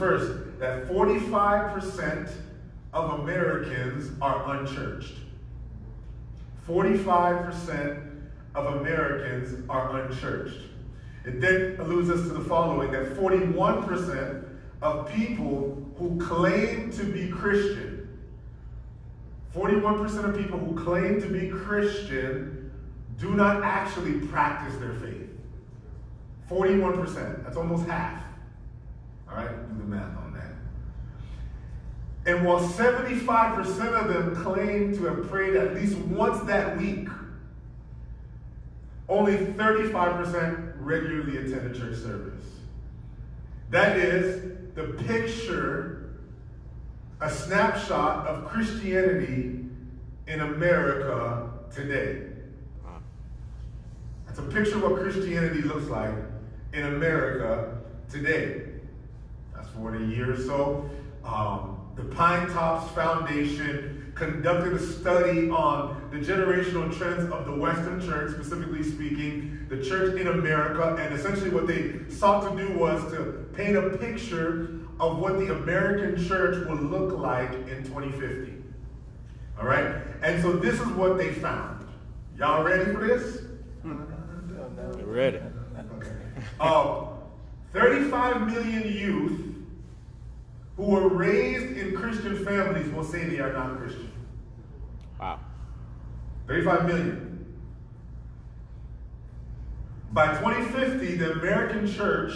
first, that 45% of Americans are unchurched. 45% of Americans are unchurched. It then alludes us to the following, that 41% of people who claim to be Christian, 41% of people who claim to be Christian do not actually practice their faith. 41%, that's almost half. All right, do the math on that. And while 75% of them claim to have prayed at least once that week, only 35% regularly attend a church service. That is the picture, a snapshot of Christianity in America today. That's a picture of what Christianity looks like in America today. That's for a year or so. The Pine Tops Foundation conducted a study on the generational trends of the Western church, specifically speaking, the church in America, and essentially what they sought to do was to paint a picture of what the American church will look like in 2050. All right? And so this is what they found. Y'all ready for this? We're ready. Okay. 35 million youth who were raised in Christian families will say they are not Christian. Wow. 35 million. By 2050, the American church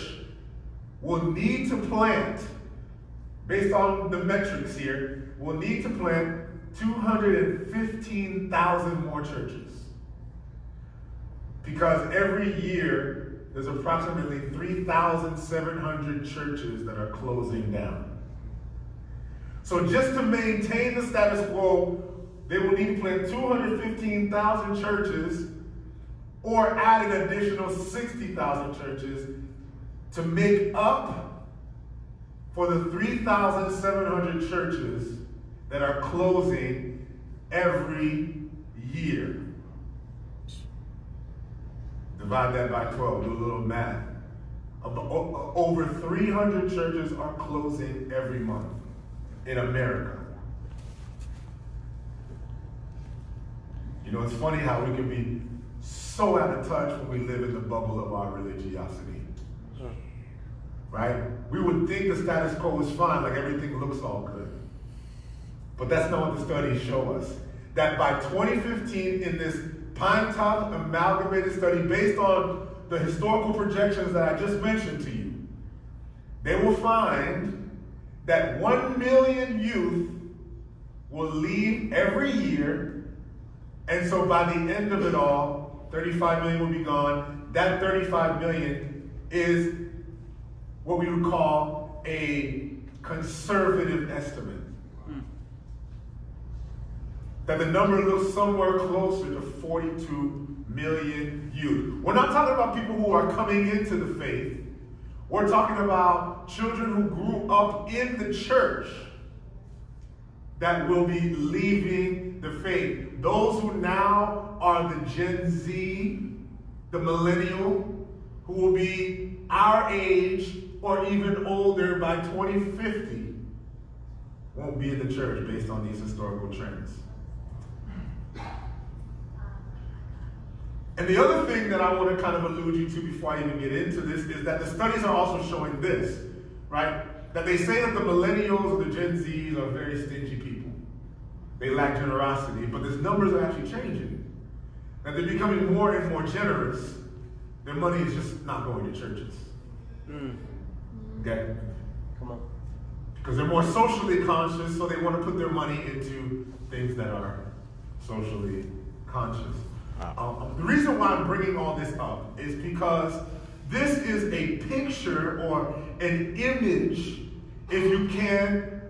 will need to plant, based on the metrics here, will need to plant 215,000 more churches. Because every year, there's approximately 3,700 churches that are closing down. So just to maintain the status quo, they will need to plant 215,000 churches or add an additional 60,000 churches to make up for the 3,700 churches that are closing every year. Divide that by 12, do a little math. Over 300 churches are closing every month in America. You know, it's funny how we can be so out of touch when we live in the bubble of our religiosity. Right? We would think the status quo is fine, like everything looks all good. But that's not what the studies show us. That by 2015, in this Pine Top amalgamated study, based on the historical projections that I just mentioned to you, they will find that 1 million youth will leave every year, and so by the end of it all, 35 million will be gone. That 35 million is what we would call a conservative estimate. That the number looks somewhere closer to 42 million youth. We're not talking about people who are coming into the faith. We're talking about children who grew up in the church that will be leaving the faith. Those who now are the Gen Z, the millennial, who will be our age or even older by 2050, won't be in the church based on these historical trends. And the other thing that I want to kind of allude you to before I even get into this is that the studies are also showing this, right? That they say that the millennials or the Gen Zs are very stingy people. They lack generosity, but these numbers are actually changing. That they're becoming more and more generous. Their money is just not going to churches. Okay? Come on. Because they're more socially conscious, so they want to put their money into things that are socially conscious. The reason why I'm bringing all this up is because this is a picture or an image, if you can,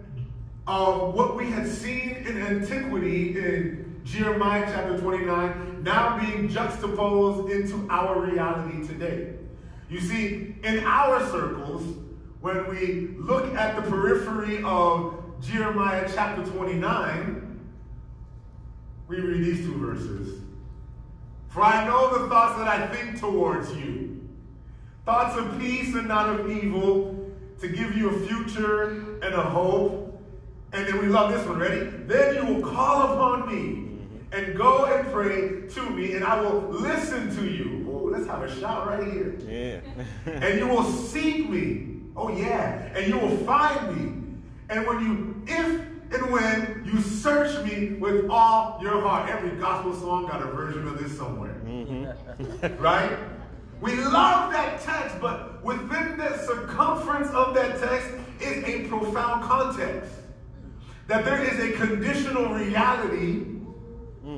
of what we had seen in antiquity in Jeremiah chapter 29, now being juxtaposed into our reality today. You see, in our circles, when we look at the periphery of Jeremiah chapter 29, we read these two verses. For I know the thoughts that I think towards you, thoughts of peace and not of evil, to give you a future and a hope. And then we love this one, ready? Then you will call upon me and go and pray to me, and I will listen to you. Ooh, let's have a shout right here. Yeah. And you will seek me. Oh yeah. And you will find me. And if and when you search me with all your heart. Every gospel song got a version of this somewhere. Right? We love that text, but within the circumference of that text is a profound context. That there is a conditional reality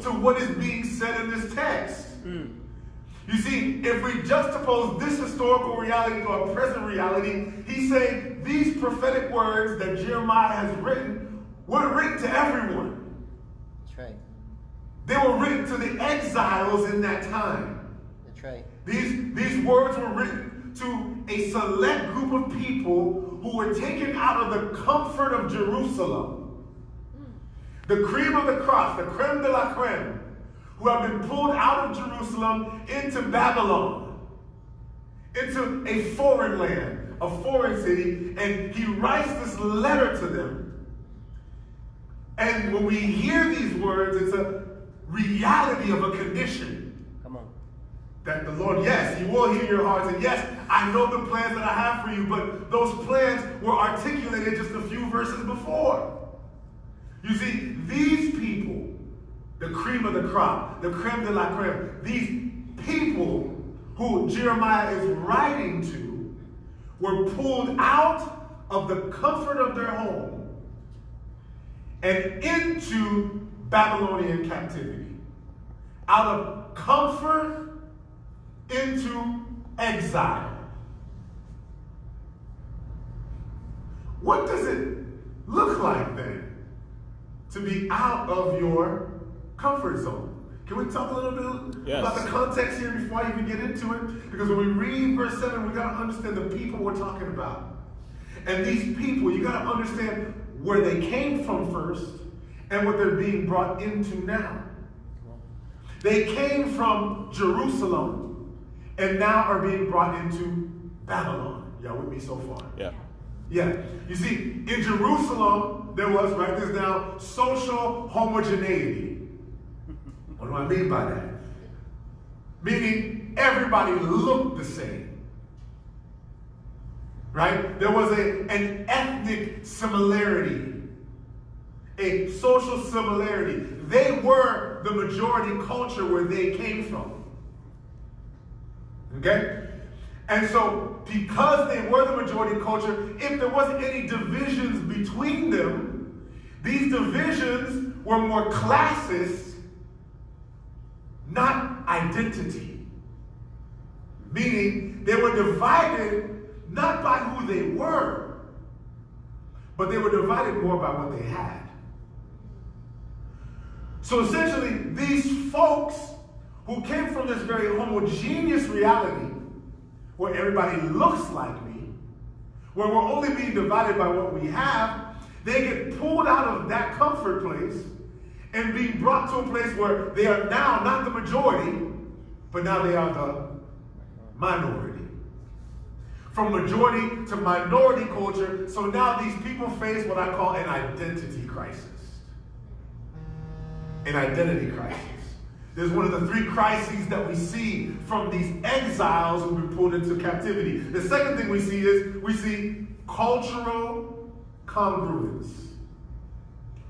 to what is being said in this text. You see, if we juxtapose this historical reality to our present reality, he's saying these prophetic words that Jeremiah has written were written to everyone. That's right. They were written to the exiles in that time. That's right. These words were written to a select group of people who were taken out of the comfort of Jerusalem. The cream of the crop, the creme de la creme, who have been pulled out of Jerusalem into Babylon, into a foreign land, a foreign city, and he writes this letter to them. And when we hear these words, it's a reality of a condition. Come on. That the Lord, yes, he will hear your hearts, and yes, I know the plans that I have for you, but those plans were articulated just a few verses before. You see, these people, the cream of the crop, the creme de la creme, these people who Jeremiah is writing to were pulled out of the comfort of their home and into Babylonian captivity. Out of comfort into exile. What does it look like then to be out of your comfort zone? Can we talk a little bit about the context here before I even get into it? Because when we read verse 7, we got to understand the people we're talking about. And these people, you got to understand where they came from first and what they're being brought into now. They came from Jerusalem and now are being brought into Babylon. Y'all with me so far? Yeah. Yeah. You see, in Jerusalem, there was, write this down, social homogeneity. What do I mean by that? Meaning everybody looked the same. Right? There was an ethnic similarity, a social similarity. They were the majority culture where they came from. Okay? And so, because they were the majority culture, if there wasn't any divisions between them, these divisions were more classist, not identity. Meaning, they were divided not by who they were, but they were divided more by what they had. So essentially, these folks who came from this very homogeneous reality, where everybody looks like me, where we're only being divided by what we have, they get pulled out of that comfort place and being brought to a place where they are now not the majority, but now they are the minority. From majority to minority culture, so now these people face what I call an identity crisis. An identity crisis. There's one of the three crises that we see from these exiles who've been pulled into captivity. The second thing we see cultural congruence.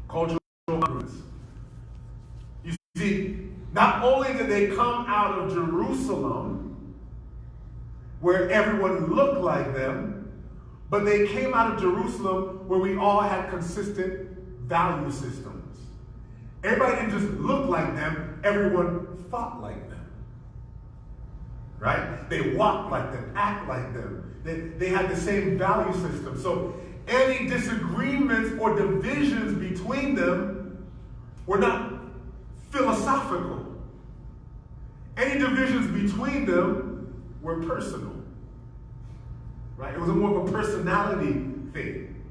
Cultural congruence. You see, not only did they come out of Jerusalem, where everyone looked like them, but they came out of Jerusalem where we all had consistent value systems. Everybody didn't just look like them, everyone thought like them. Right? They walked like them, act like them. They had the same value system. So any disagreements or divisions between them were not philosophical. Any divisions between them were personal. Right? It was more of a personality thing.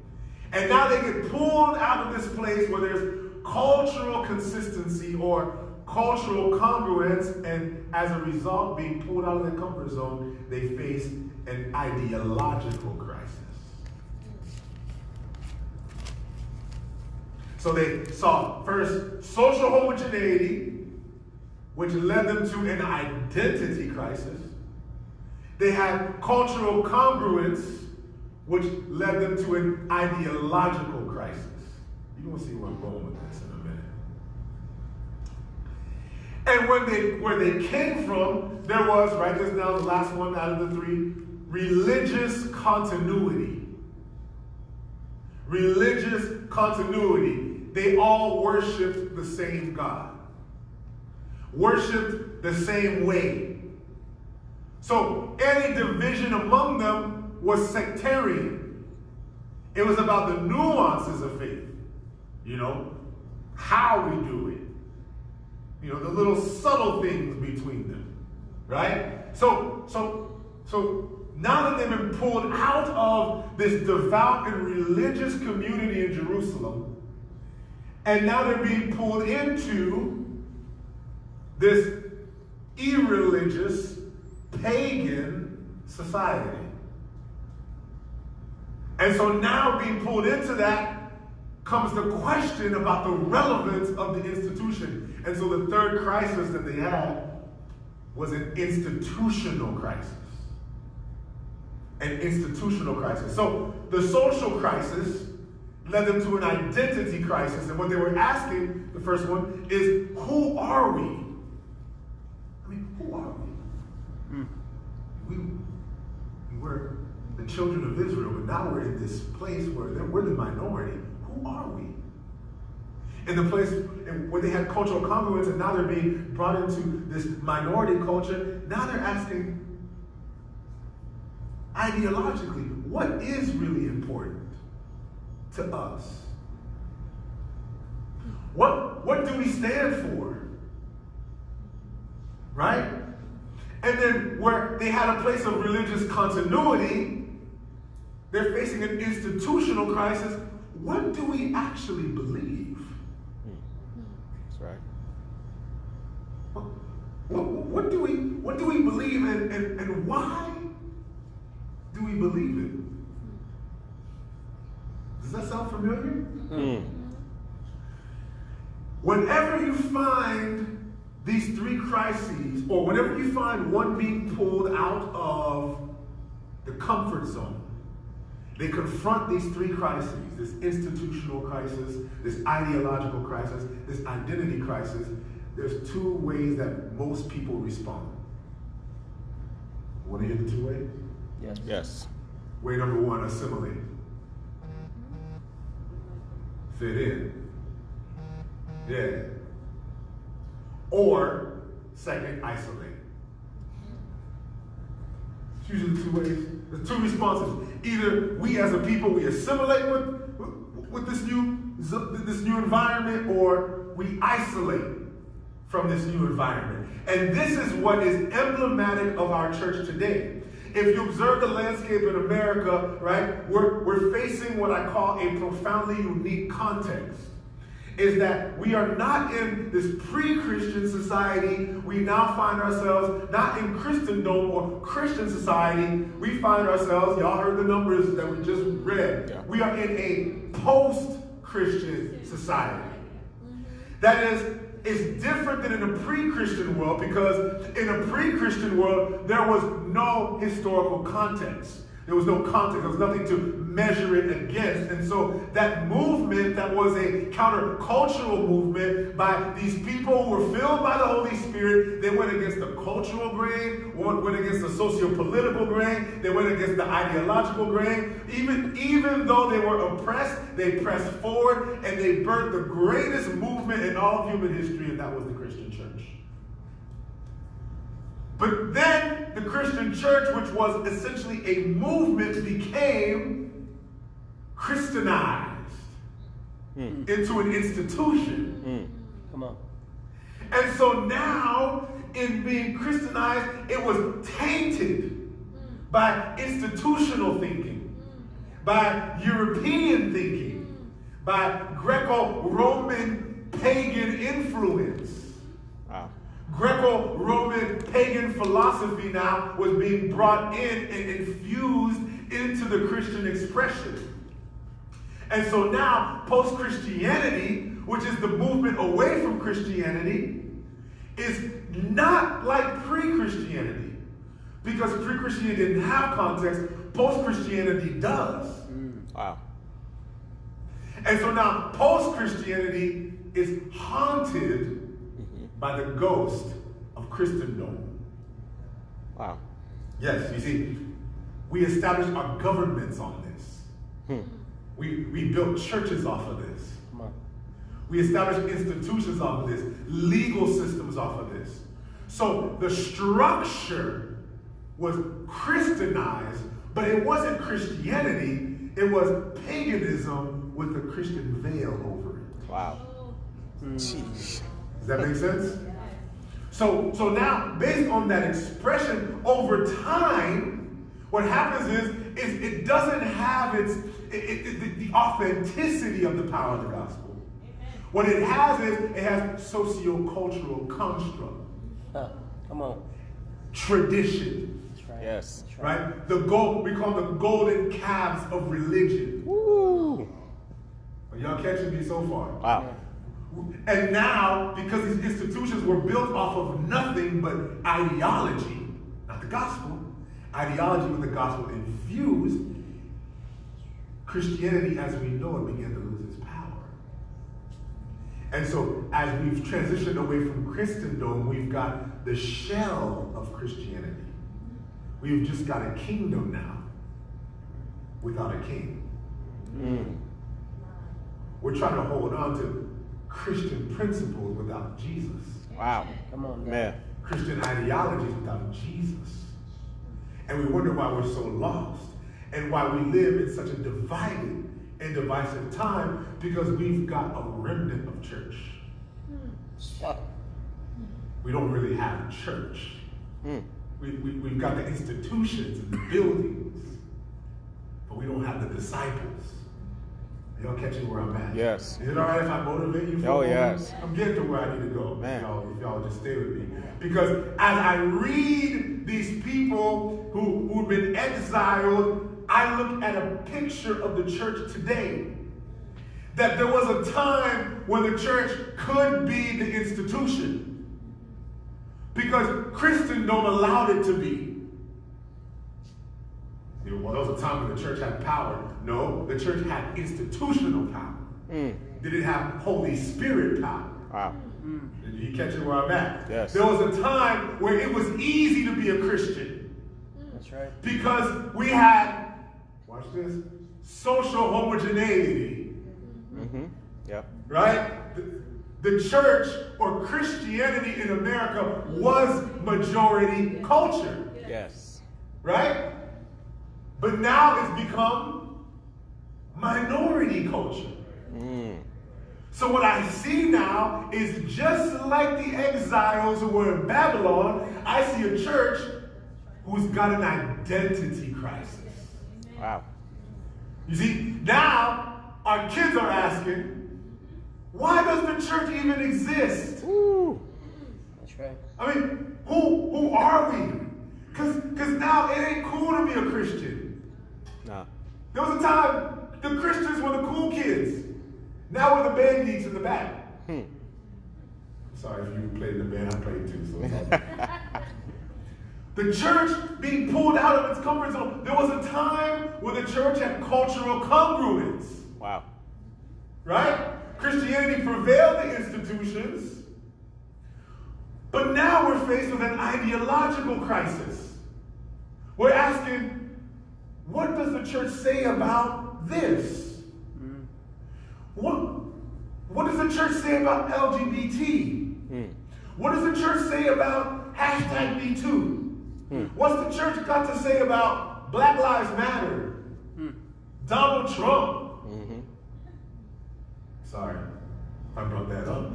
And now they get pulled out of this place where there's cultural consistency or cultural congruence, and as a result, being pulled out of their comfort zone, they face an ideological crisis. So they saw first social homogeneity, which led them to an identity crisis. They had cultural congruence, which led them to an ideological crisis. You're going to see where I'm going with this in a minute. And where they came from, there was, write this down, the last one out of the three, religious continuity. Religious continuity. They all worshiped the same God. Worshipped the same way. So any division among them was sectarian. It was about the nuances of faith. You know, how we do it. You know, the little subtle things between them. Right? So now that they've been pulled out of this devout and religious community in Jerusalem, and now they're being pulled into this irreligious, pagan society. And so now being pulled into that comes the question about the relevance of the institution. And so the third crisis that they had was an institutional crisis. An institutional crisis. So the social crisis led them to an identity crisis. And what they were asking, the first one, is who are we? I mean, who are we? We were the children of Israel, but now we're in this place where we're the minority. Who are we? In the place where they had cultural congruence, and now they're being brought into this minority culture, now they're asking, ideologically, what is really important to us? What do we stand for? Right? And then where they had a place of religious continuity, they're facing an institutional crisis. What do we actually believe? That's right. What do we believe, and why do we believe it? Does that sound familiar? Whenever you find these three crises, or whenever you find one being pulled out of the comfort zone, they confront these three crises, this institutional crisis, this ideological crisis, this identity crisis. There's two ways that most people respond. Want to hear the two ways? Yes. Yes. Way number one, assimilate. Fit in. Yeah. Or, second, isolate. It's usually the two ways. There's two responses. Either we as a people, we assimilate with this new environment, or we isolate from this new environment. And this is what is emblematic of our church today. If you observe the landscape in America, right, we're facing what I call a profoundly unique context. Is that we are not in this pre-Christian society. We now find ourselves not in Christendom or Christian society. We find ourselves, y'all heard the numbers that we just read. Yeah. We are in a post-Christian society. That is different than in a pre-Christian world, because in a pre-Christian world, there was no historical context. There was no context. There was nothing to measure it against. And so that movement that was a countercultural movement by these people who were filled by the Holy Spirit, they went against the cultural grain, went against the socio-political grain, they went against the ideological grain. Even though they were oppressed, they pressed forward and they birthed the greatest movement in all of human history, and that was the Christian church. But then the Christian church, which was essentially a movement, became Christianized into an institution. Come on. And so now, in being Christianized, it was tainted by institutional thinking, by European thinking, by Greco-Roman pagan influence. Wow. Greco-Roman pagan philosophy now was being brought in and infused into the Christian expression. And so now, post-Christianity, which is the movement away from Christianity, is not like pre-Christianity. Because pre-Christianity didn't have context, post-Christianity does. Wow. And so now, post-Christianity is haunted by the ghost of Christendom. Wow. Yes, you see, we established our governments on this. We built churches off of this. We established institutions off of this, legal systems off of this. So the structure was Christianized, but it wasn't Christianity, it was paganism with a Christian veil over it. Wow. Jeez. Does that make sense? So now, based on that expression, over time, what happens is it doesn't have the authenticity of the power of the gospel. What it has is, it has socio-cultural construct. Come on. Tradition. That's right. Yes. That's right. Right? We call them golden calves of religion. Woo. Are y'all catching me so far? Wow. And now, because these institutions were built off of nothing but ideology, not the gospel, ideology with the gospel infused, Christianity as we know it began to lose its power. And so, as we've transitioned away from Christendom, we've got the shell of Christianity. We've just got a kingdom now without a king. We're trying to hold on to Christian principles without Jesus. Wow. Come on, Man. Christian ideologies without Jesus. And we wonder why we're so lost and why we live in such a divided and divisive time, because we've got a remnant of church. We don't really have church. We've got the institutions and the buildings, but we don't have the disciples. Are y'all catching where I'm at? Yes. Is it all right if I motivate you? Oh, yes. I'm getting to where I need to go. Man. If y'all just stay with me. Because as I read these people who've been exiled, I look at a picture of the church today. That there was a time when the church could be the institution. Because Christendom allowed it to be. Well, there was a time when the church had power. No, the church had institutional power. Did it have Holy Spirit power? Wow. You catching where I'm at? Yes. There was a time where it was easy to be a Christian. That's right. Because we had, watch this, social homogeneity. Yep. Right? The church or Christianity in America was majority culture. Yes. Right? But now it's become minority culture. So what I see now is just like the exiles who were in Babylon, I see a church who's got an identity crisis. Wow. You see, now our kids are asking, why does the church even exist? Woo. That's right. I mean, who are we? Because now it ain't cool to be a Christian. No. There was a time the Christians were the cool kids. Now we're the band geeks in the back. Sorry if you played in the band, I played too. So it's all the church being pulled out of its comfort zone. There was a time when the church had cultural congruence. Wow. Right? Christianity prevailed the institutions. But now we're faced with an ideological crisis. We're asking, what does the church say about this? What does the church say about LGBT? What does the church say about #MeToo? What's the church got to say about Black Lives Matter? Donald Trump? Sorry, I brought that up.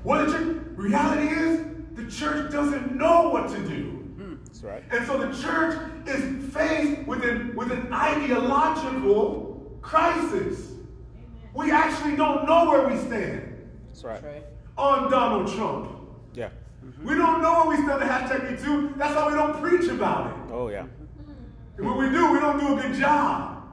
What the church, reality is, the church doesn't know what to do. That's right. And so the church is faced with an ideological crisis. We actually don't know where we stand That's right. That's right. on Donald Trump. Yeah. We don't know where we stand on #MeToo. That's why we don't preach about it. Oh, yeah. And when we do, we don't do a good job.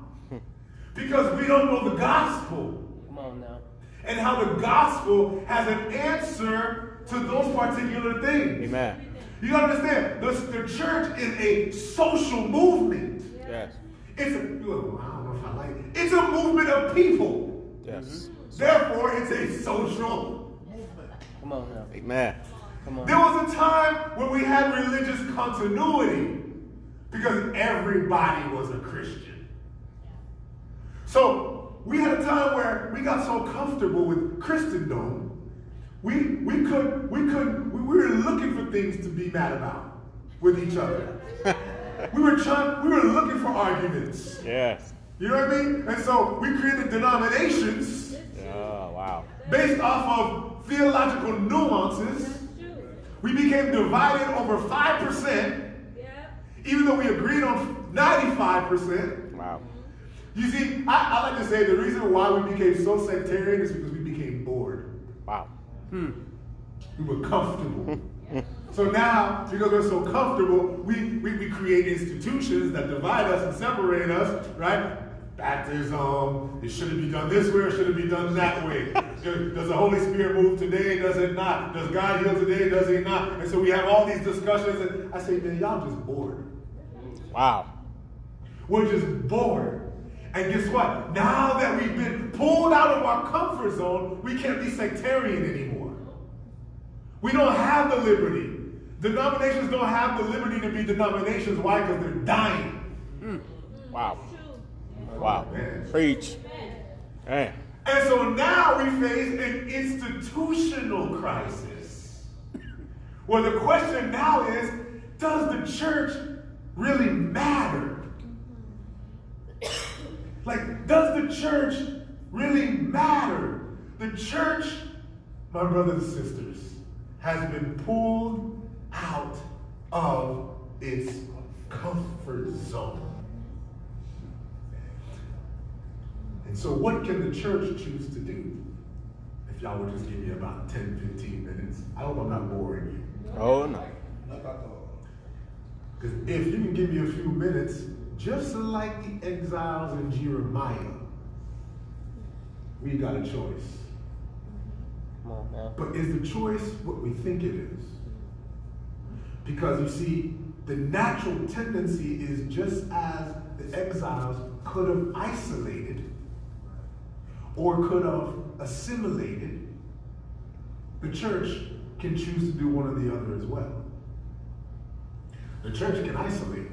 Because we don't know the gospel. Come on now. And how the gospel has an answer to those particular things. Amen. You understand? The church is a social movement. Yes. It's a, well, I don't know if I like it. It's a movement of people. Yes. Therefore, it's a social movement. Come on now. Amen. Come on. There was a time when we had religious continuity because everybody was a Christian. So we had a time where we got so comfortable with Christendom, we were looking for things to be mad about with each other. we were looking for arguments. Yes. You know what I mean? And so we created denominations Oh, wow. based off of theological nuances. We became divided over 5%, even though we agreed on 95%. Wow. You see, I like to say the reason why we became so sectarian is because we became bored. Wow. We were comfortable. So now, because we're so comfortable, we create institutions that divide us and separate us, right? Baptism, it shouldn't be done this way or should it be done that way? Does the Holy Spirit move today? Does it not? Does God heal today? Does he not? And so we have all these discussions, and I say, man, y'all just bored. Wow. We're just bored. And guess what? Now that we've been pulled out of our comfort zone, we can't be sectarian anymore. We don't have the liberty. Denominations don't have the liberty to be denominations. Why? Because they're dying. Wow. Wow. Man. Preach. Man. And so now we face an institutional crisis. Well, the question now is, does the church really matter? Like, does the church really matter? The church, my brothers and sisters, has been pulled out of its comfort zone. And so what can the church choose to do? If y'all would just give me about 10, 15 minutes. I hope I'm not boring you. Oh, no. Because if you can give me a few minutes, just like the exiles in Jeremiah, we got a choice. Come on now. But is the choice what we think it is? Because you see, the natural tendency is just as the exiles could have isolated or could have assimilated, the church can choose to do one or the other as well. The church can isolate.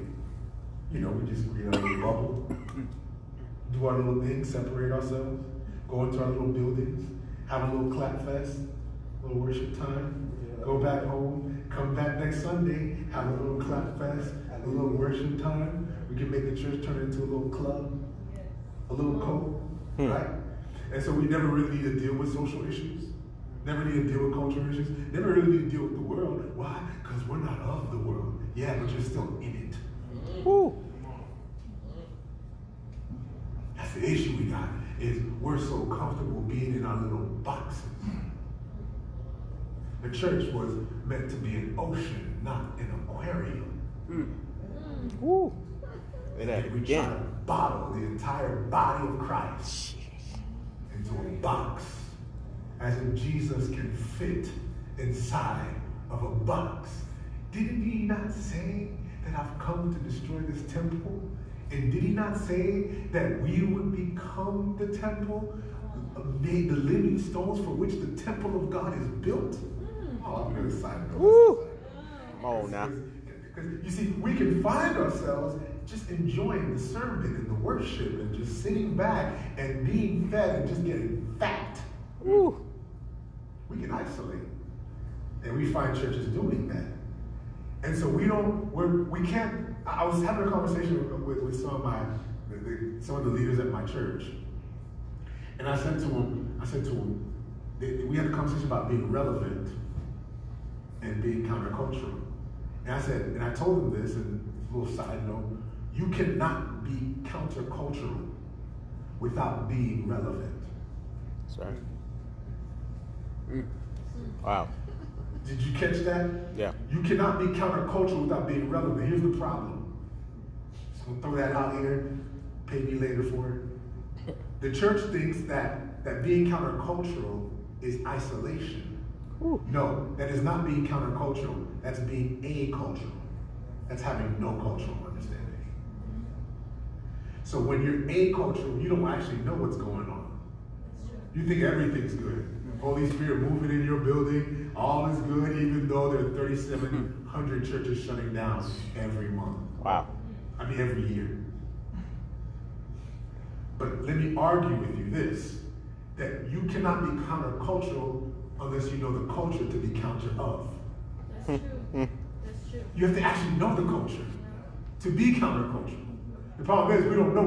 You know, we just create our little bubble, do our little thing, separate ourselves, go into our little buildings, have a little clap fest, a little worship time, go back home, come back next Sunday, have a little clap fest, a little worship time. We can make the church turn into a little club, a little cult, right? And so we never really need to deal with social issues, never need to deal with cultural issues, never really need to deal with the world. Why? Because we're not of the world. Yeah, but you're still in it. Woo. That's the issue we got, is we're so comfortable being in our little boxes. The church was meant to be an ocean, not an aquarium. Woo. Say that And we try to again. bottle the entire body of Christ into a box, as if Jesus can fit inside of a box. Didn't he not say that I've come to destroy this temple? And did he not say that we would become the temple, made the living stones for which the temple of God is built? Oh, I'm really excited. Woo. Come on now. Because you see, we can find ourselves just enjoying the sermon and the worship and just sitting back and being fed and just getting fat. Woo. We can isolate. And we find churches doing that. And so we can't. I was having a conversation with some of the leaders at my church. And I said to him, we had a conversation about being relevant and being countercultural. And I told him this, and a little side note, you cannot be countercultural without being relevant. That's right. Wow. Did you catch that? Yeah. You cannot be countercultural without being relevant. Here's the problem. Just gonna throw that out here. Pay me later for it. The church thinks that being countercultural is isolation. Ooh. No, that is not being countercultural. That's being acultural. That's having no cultural understanding. So when you're acultural, you don't actually know what's going on. You think everything's good. Holy Spirit moving in your building, all is good, even though there are 3,700 churches shutting down every month. Wow. I mean, every year. But let me argue with you this, that you cannot be countercultural unless you know the culture to be counter of. That's true. That's true. You have to actually know the culture to be countercultural. The problem is we don't know